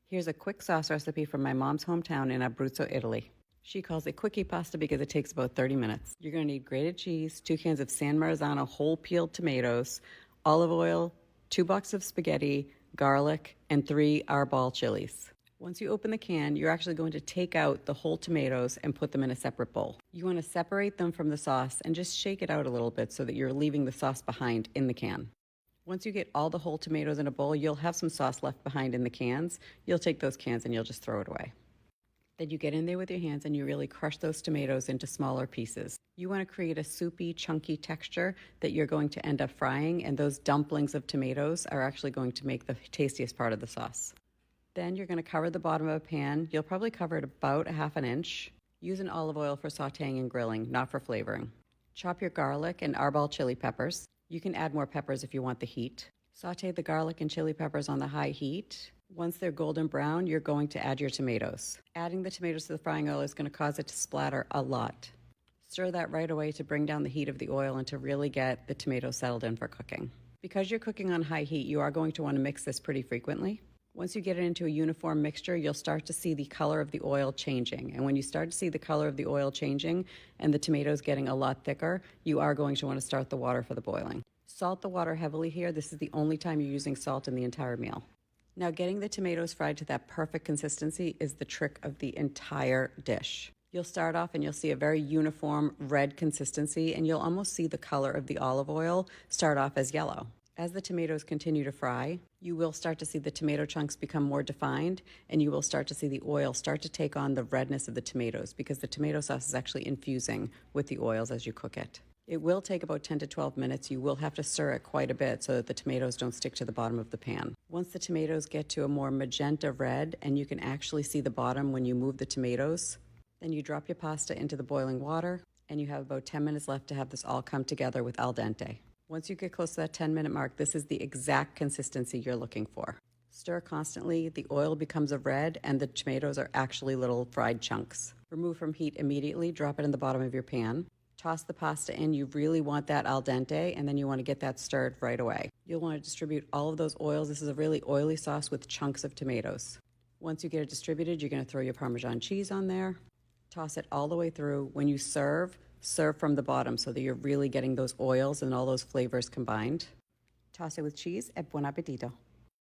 Here's a quick sauce recipe from my mom's hometown in Abruzzo, Italy. She calls it quickie pasta because it takes about 30 minutes. You're going to need grated cheese, 2 cans of San Marzano whole peeled tomatoes, olive oil, 2 boxes of spaghetti, garlic, and 3 arbol chilies. Once you open the can, you're actually going to take out the whole tomatoes and put them in a separate bowl. You want to separate them from the sauce and just shake it out a little bit so that you're leaving the sauce behind in the can. Once you get all the whole tomatoes in a bowl, you'll have some sauce left behind in the cans. You'll take those cans and you'll just throw it away. Then you get in there with your hands and you really crush those tomatoes into smaller pieces. You want to create a soupy, chunky texture that you're going to end up frying, and those dumplings of tomatoes are actually going to make the tastiest part of the sauce. Then you're going to cover the bottom of a pan. You'll probably cover it about a half an inch. Use an olive oil for sauteing and grilling, not for flavoring. Chop your garlic and arbol chili peppers. You can add more peppers if you want the heat. Saute the garlic and chili peppers on the high heat. Once they're golden brown, you're going to add your tomatoes. Adding the tomatoes to the frying oil is going to cause it to splatter a lot. Stir that right away to bring down the heat of the oil and to really get the tomatoes settled in for cooking. Because you're cooking on high heat, you are going to want to mix this pretty frequently. Once you get it into a uniform mixture, you'll start to see the color of the oil changing. And when you start to see the color of the oil changing and the tomatoes getting a lot thicker, you are going to want to start the water for the boiling. Salt the water heavily here. This is the only time you're using salt in the entire meal. Now, getting the tomatoes fried to that perfect consistency is the trick of the entire dish. You'll start off and you'll see a very uniform red consistency, and you'll almost see the color of the olive oil start off as yellow. As the tomatoes continue to fry, you will start to see the tomato chunks become more defined, and you will start to see the oil start to take on the redness of the tomatoes because the tomato sauce is actually infusing with the oils as you cook it. It will take about 10 to 12 minutes. You will have to stir it quite a bit so that the tomatoes don't stick to the bottom of the pan. Once the tomatoes get to a more magenta red and you can actually see the bottom when you move the tomatoes, then you drop your pasta into the boiling water and you have about 10 minutes left to have this all come together with al dente. Once you get close to that 10-minute mark, this is the exact consistency you're looking for. Stir constantly, the oil becomes a red, and the tomatoes are actually little fried chunks. Remove from heat immediately, drop it in the bottom of your pan. Toss the pasta in. You really want that al dente, and then you want to get that stirred right away. You'll want to distribute all of those oils. This is a really oily sauce with chunks of tomatoes. Once you get it distributed, you're going to throw your Parmesan cheese on there. Toss it all the way through. When you serve from the bottom so that you're really getting those oils and all those flavors combined. Toss it with cheese, e buon appetito.